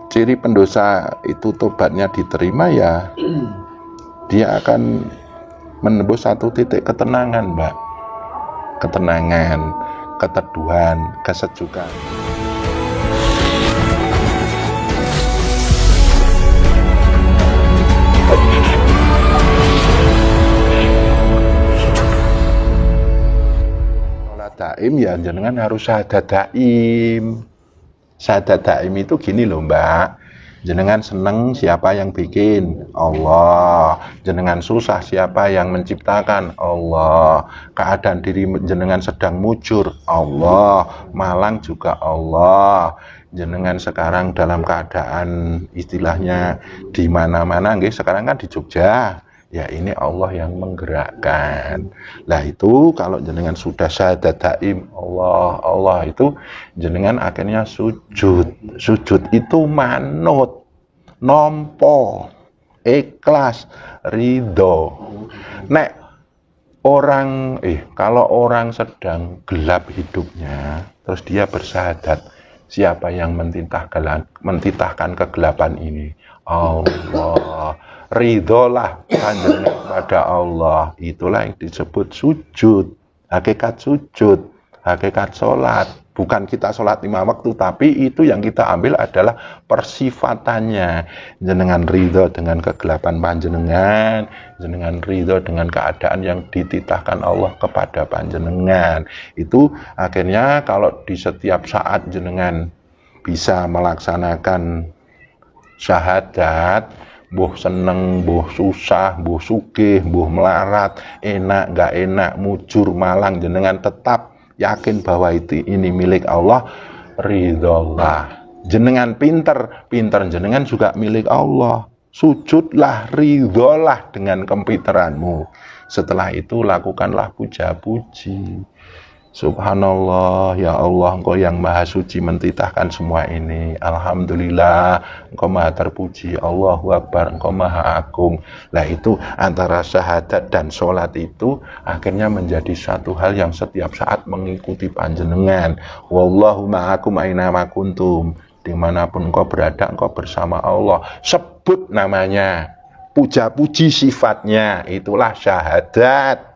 Ciri pendosa itu tobatnya diterima ya dia akan menembus satu titik ketenangan, Mbak. Ketenangan, keteduhan, kesejukan. Sholat daim ya jenengan harus syahadat daim. Syahadat daim itu gini loh, Mbak. Jenengan seneng siapa yang bikin? Allah. Jenengan susah siapa yang menciptakan? Allah. Keadaan diri jenengan sedang mujur? Allah. Malang juga Allah. Jenengan sekarang dalam keadaan istilahnya di mana-mana, nggih, sekarang kan di Jogja. Ya ini Allah yang menggerakkan. Lah itu kalau jenengan sudah syahadat daim Allah, Allah itu jenengan akhirnya sujud. Sujud itu manut, nompo, ikhlas, ridho. Nek orang kalau orang sedang gelap hidupnya, terus dia bersyahadat, siapa yang mentitahkan kegelapan ini? Allah. Ridholah panjenengan pada Allah. Itulah yang disebut sujud. Hakikat sujud, hakikat sholat. Bukan kita sholat 5 waktu, tapi itu yang kita ambil adalah persifatannya. Jenengan ridho dengan kegelapan panjenengan, jenengan ridho dengan keadaan yang dititahkan Allah kepada panjenengan. Itu akhirnya kalau di setiap saat jenengan bisa melaksanakan syahadat, mbuh seneng, mbuh susah, mbuh sugih, mbuh melarat, enak, gak enak, mujur, malang, jenengan tetap yakin bahwa ini milik Allah, ridholah. Jenengan pinter jenengan juga milik Allah. Sujudlah, ridholah dengan kepinteranmu. Setelah itu lakukanlah puja-puji. Subhanallah, ya Allah, Engkau yang maha suci mentitahkan semua ini. Alhamdulillah, Engkau maha terpuji. Allahu Akbar, Engkau maha agung. Lah itu antara syahadat dan sholat itu akhirnya menjadi satu hal yang setiap saat mengikuti panjenengan. Wallahu ma'akum aina ma kuntum. Dimanapun engkau berada, engkau bersama Allah. Sebut namanya, puja-puji sifatnya, itulah syahadat.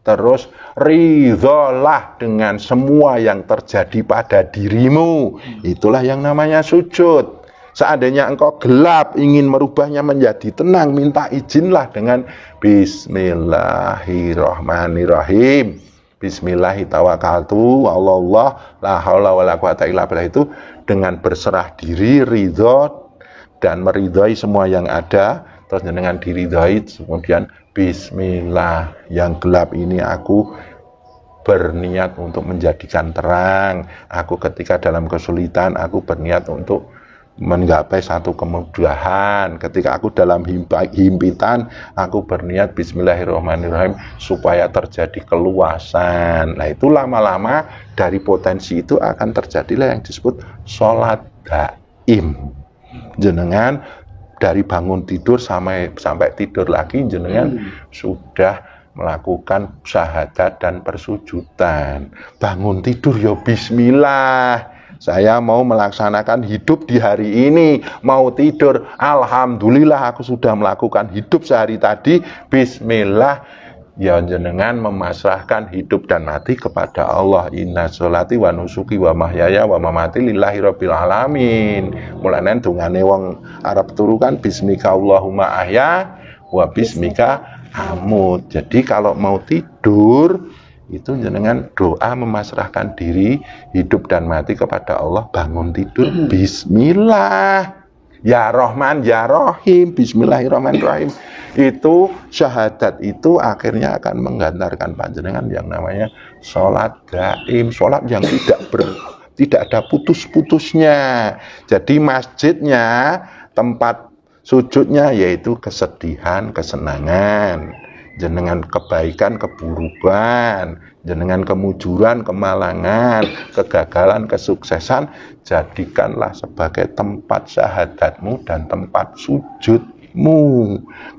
Terus ridholah dengan semua yang terjadi pada dirimu. Itulah yang namanya sujud. Seandainya engkau gelap, ingin merubahnya menjadi tenang, minta izinlah dengan Bismillahirrahmanirrahim. Bismillahirrahmanirrahim. Allah la haula wala quwata illa billah, itu dengan berserah diri, ridho dan meridhoi semua yang ada. Terus dengan diridhoi, kemudian Bismillah, yang gelap ini aku berniat untuk menjadikan terang. Aku ketika dalam kesulitan, aku berniat untuk menggapai satu kemudahan. Ketika aku dalam himpitan, aku berniat Bismillahirrahmanirrahim supaya terjadi keluasan. Nah itu lama-lama dari potensi itu akan terjadilah yang disebut sholat daim. Jenengan dari bangun tidur sampai tidur lagi jenengan sudah melakukan syahadat dan persujudan. Bangun tidur ya bismillah. Saya mau melaksanakan hidup di hari ini, mau tidur, alhamdulillah aku sudah melakukan hidup sehari tadi. Bismillah. Ya jenengan memasrahkan hidup dan mati kepada Allah. Inna sholati wa nusuki wa mahyaya wa mamati lillahi rabbil alamin. Mulane dungane wong Arab turu kan bismika Allahumma ahya wa bismika amut. Jadi kalau mau tidur itu jenengan doa memasrahkan diri, hidup dan mati kepada Allah. Bangun tidur bismillah. Ya Rahman, Ya Rahim, Bismillahirrahmanirrahim. Itu syahadat itu akhirnya akan menggantarkan panjenengan yang namanya sholat daim, sholat yang tidak ada putus-putusnya. Jadi masjidnya, tempat sujudnya yaitu kesedihan, kesenangan, jenengan kebaikan, keburukan, jenengan kemujuran, kemalangan, kegagalan, kesuksesan, jadikanlah sebagai tempat syahadatmu dan tempat sujudmu.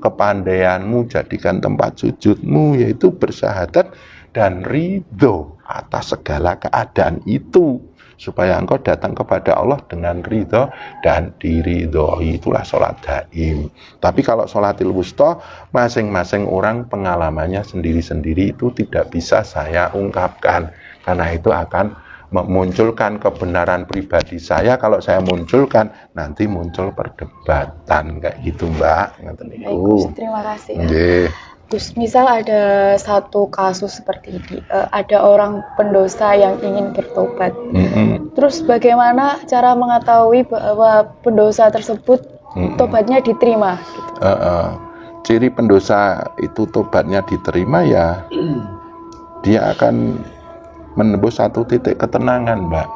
Kepandaianmu jadikan tempat sujudmu, yaitu bersyahadat dan ridho atas segala keadaan itu. supaya engkau datang kepada Allah dengan ridho dan diridhoi. Itulah sholat daim. Tapi kalau sholatil wusta, masing-masing orang pengalamannya sendiri-sendiri, itu tidak bisa saya ungkapkan, karena itu akan memunculkan kebenaran pribadi saya. Kalau saya munculkan, nanti muncul perdebatan kayak gitu, Mbak. Baik, Gus, terima kasih. Nggih. Gus, misal ada satu kasus seperti ini, ada orang pendosa yang ingin bertobat. Terus bagaimana cara mengetahui bahwa pendosa tersebut tobatnya diterima? Gitu? Ciri pendosa itu tobatnya diterima ya, dia akan menembus satu titik ketenangan, Mbak.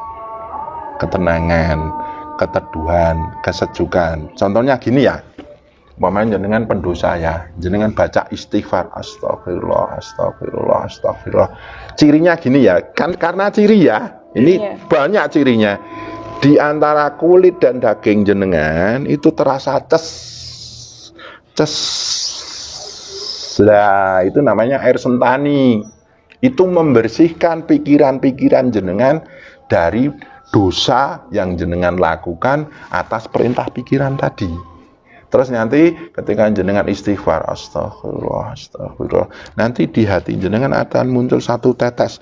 Ketenangan, keteduhan, kesejukan. Contohnya gini ya, umpamanya jenengan pendosa ya, jenengan baca istighfar, astagfirullah, astagfirullah, astagfirullah. Cirinya gini ya, kan karena ciri ya, ini banyak cirinya. Di antara kulit dan daging jenengan itu terasa ces. Nah, itu namanya air sentani. Itu membersihkan pikiran-pikiran jenengan dari dosa yang jenengan lakukan atas perintah pikiran tadi. Terus nanti ketika jenengan istighfar, astagfirullah, astagfirullah, nanti di hati jenengan akan muncul satu tetes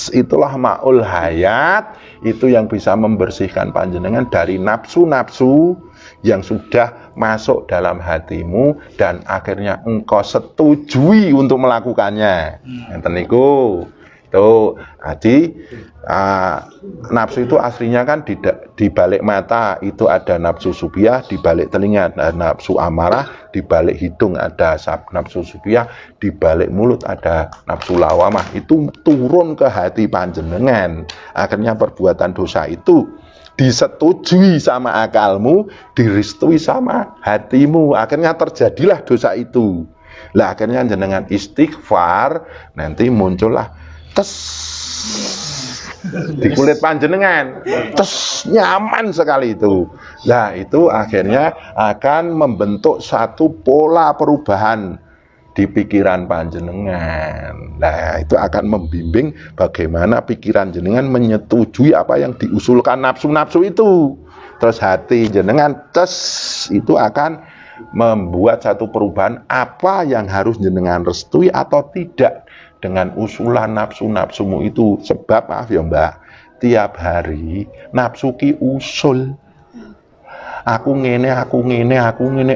itulah ma'ul hayat, itu yang bisa membersihkan panjenengan dari nafsu-nafsu yang sudah masuk dalam hatimu dan akhirnya engkau setujui untuk melakukannya. Ngeten niku. Tuh, jadi nafsu itu aslinya kan di balik mata itu ada nafsu subiyah, di balik telinga ada nafsu amarah, di balik hidung ada nafsu subiyah, di balik mulut ada nafsu lawamah. Itu turun ke hati panjenengan. Akhirnya perbuatan dosa itu disetujui sama akalmu, direstui sama hatimu. Akhirnya terjadilah dosa itu. Lah akhirnya jenengan istighfar, nanti muncullah di kulit panjenengan, nyaman sekali itu. Nah itu akhirnya akan membentuk satu pola perubahan di pikiran panjenengan. Nah itu akan membimbing bagaimana pikiran jenengan menyetujui apa yang diusulkan nafsu-nafsu itu. Terus hati jenengan itu akan membuat satu perubahan apa yang harus jenengan restui atau tidak dengan usulan nafsu-nafsumu itu. Sebab maaf ya Mbak, tiap hari nafsu ki usul, aku ngene,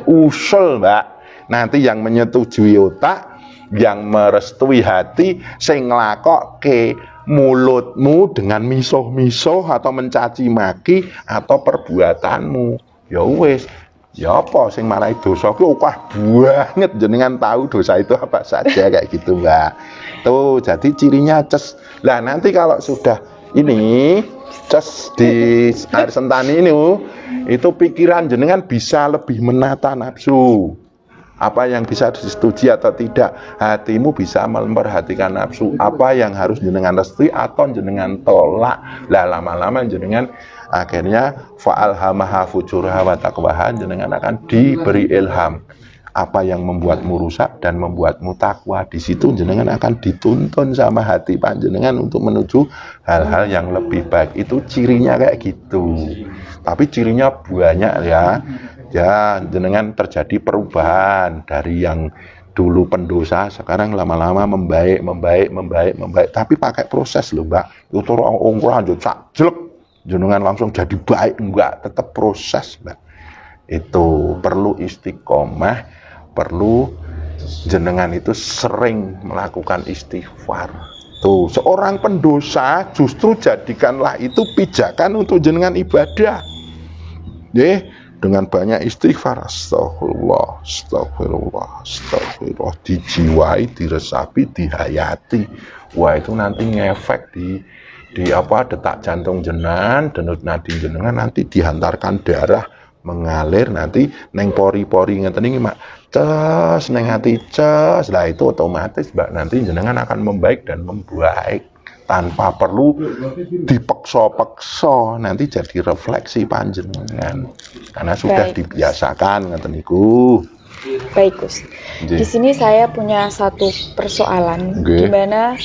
usul Mbak. Nanti yang menyetujui otak, yang merestui hati, sing nglakokke mulutmu dengan misuh-misuh atau mencaci maki atau perbuatanmu. Ya wis, ya apa sing marai dosa ki akeh banget, jenengan tahu dosa itu apa saja kayak gitu Mbak. Tuh, jadi cirinya ces. Lah nanti kalau sudah ini ces di air sentani ini, itu pikiran jenengan bisa lebih menata nafsu. Apa yang bisa disetujui atau tidak, hatimu bisa memperhatikan nafsu. Apa yang harus jenengan restui atau jenengan tolak. Lah lama-lama jenengan akhirnya fa'alhamaha fujuraha wa taqwaha, jenengan akan diberi ilham apa yang membuatmu rusak dan membuatmu takwa. Di situ jenengan akan dituntun sama hati panjenengan untuk menuju hal-hal yang lebih baik. Itu cirinya kayak gitu. Tapi cirinya banyak ya. Ya, jenengan terjadi perubahan dari yang dulu pendosa, sekarang lama-lama membaik. Tapi pakai proses loh Mbak. Itu orang aja sak jelek, jenengan langsung jadi baik, enggak, tetap proses Mbak. Itu perlu istiqomah, perlu jenengan itu sering melakukan istighfar. Tuh, seorang pendosa justru jadikanlah itu pijakan untuk jenengan ibadah. Nggih, dengan banyak istighfar, astagfirullah, astagfirullah, astagfirullah, dijiwai, diresapi, dihayati. Wah, itu nanti ngefek di detak jantung jenengan, denyut nadi jenengan, nanti dihantarkan darah mengalir nanti neng pori-pori ngeten iki Mak. Ces neng hati ces. Lah itu otomatis Mbak nanti jenengan akan membaik dan membaik tanpa perlu dipeksa-peksa. Nanti jadi refleksi panjenengan karena sudah dibiasakan ngeten niku. Baik Gus. Di sini saya punya satu persoalan di mana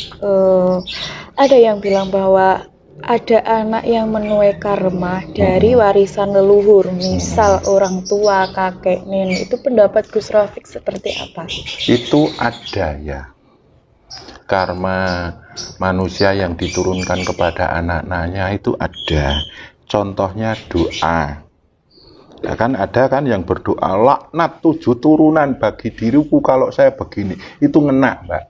ada yang bilang bahwa ada anak yang menuai karma dari warisan leluhur, misal orang tua, kakek, nenek, itu pendapat Gus Rafiq seperti apa? Itu ada ya. Karma manusia yang diturunkan kepada anak-anaknya itu ada. Contohnya doa. Ya kan ada kan yang berdoa, laknat 7 turunan bagi diriku kalau saya begini. Itu ngena, Mbak.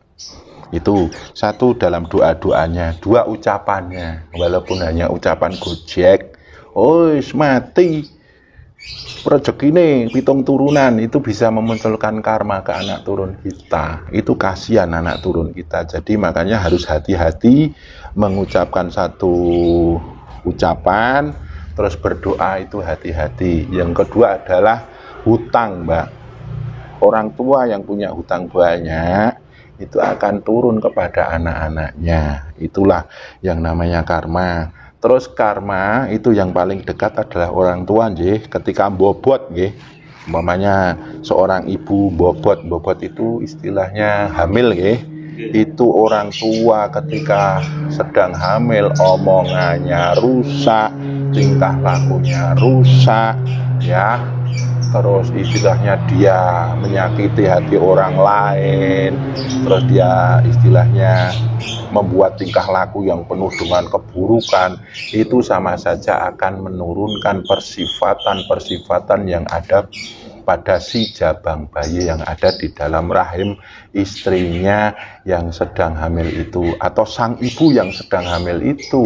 Itu satu dalam doa-doanya, 2 ucapannya, walaupun hanya ucapan gojek, mati rezekine 7 turunan, itu bisa memunculkan karma ke anak turun kita. Itu kasihan anak turun kita. Jadi makanya harus hati-hati mengucapkan satu ucapan, terus berdoa itu hati-hati. Yang kedua adalah hutang, Mbak. Orang tua yang punya hutang banyak itu akan turun kepada anak-anaknya. Itulah yang namanya karma. Terus karma itu yang paling dekat adalah orang tua, nggih, ketika bobot, nggih. Umpamanya seorang ibu bobot itu istilahnya hamil, nggih. Itu orang tua ketika sedang hamil omongannya rusak, tingkah lakunya rusak, ya. Terus istilahnya dia menyakiti hati orang lain, terus dia istilahnya membuat tingkah laku yang penuh dengan keburukan, itu sama saja akan menurunkan persifatan-persifatan yang ada pada si jabang bayi yang ada di dalam rahim istrinya yang sedang hamil itu, atau sang ibu yang sedang hamil itu.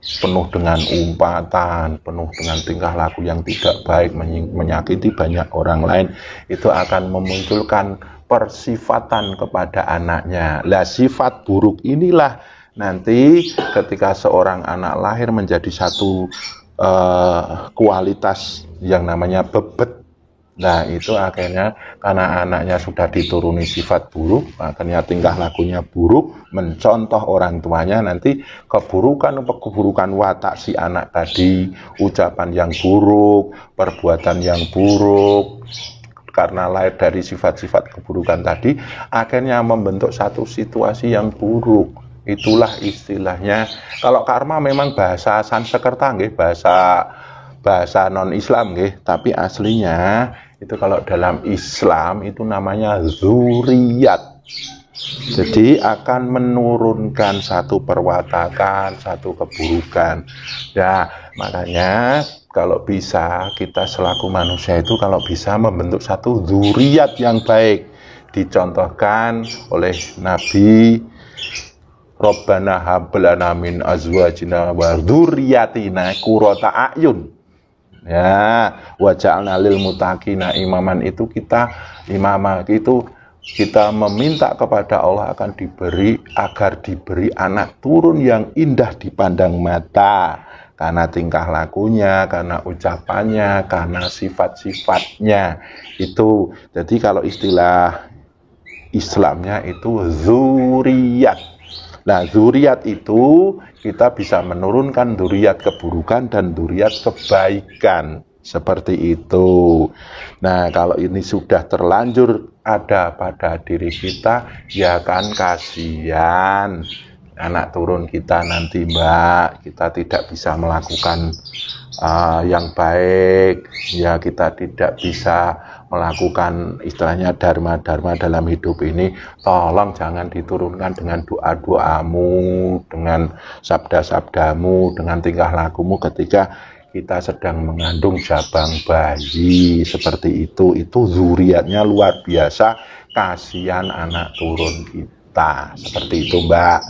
Penuh dengan umpatan, penuh dengan tingkah laku yang tidak baik, menyakiti banyak orang lain, itu akan memunculkan persifatan kepada anaknya. Lah sifat buruk inilah nanti ketika seorang anak lahir menjadi satu kualitas yang namanya bebet. Nah itu akhirnya karena anaknya sudah dituruni sifat buruk, akhirnya tingkah lakunya buruk, mencontoh orang tuanya, nanti keburukan watak si anak tadi, ucapan yang buruk, perbuatan yang buruk, karena lahir dari sifat-sifat keburukan tadi, akhirnya membentuk satu situasi yang buruk. Itulah istilahnya, kalau karma memang bahasa Sanskerta, nggih, bahasa non-Islam, nggih, tapi aslinya itu kalau dalam Islam itu namanya zuriyat. Jadi akan menurunkan satu perwatakan, satu keburukan. Ya, makanya kalau bisa kita selaku manusia itu kalau bisa membentuk satu zuriyat yang baik. Dicontohkan oleh Nabi, Rabbana hab lana min azwajina wa dzurriyyatina qurrata a'yun. Ya, wa ja'alna lil muttaqina imaman, itu kita meminta kepada Allah akan agar diberi anak turun yang indah dipandang mata, karena tingkah lakunya, karena ucapannya, karena sifat-sifatnya. Itu jadi kalau istilah Islamnya itu zuriyat. Nah, zuriat itu kita bisa menurunkan zuriat keburukan dan zuriat kebaikan. Seperti itu. Nah, kalau ini sudah terlanjur ada pada diri kita, ya kan kasihan anak turun kita nanti, Mbak. Kita tidak bisa melakukan yang baik, ya kita tidak bisa melakukan istilahnya dharma-dharma dalam hidup ini. Tolong jangan diturunkan dengan doa-doamu, dengan sabda-sabdamu, dengan tingkah lakumu ketika kita sedang mengandung jabang bayi. Seperti itu zuriatnya luar biasa, kasihan anak turun kita. Seperti itu, Mbak.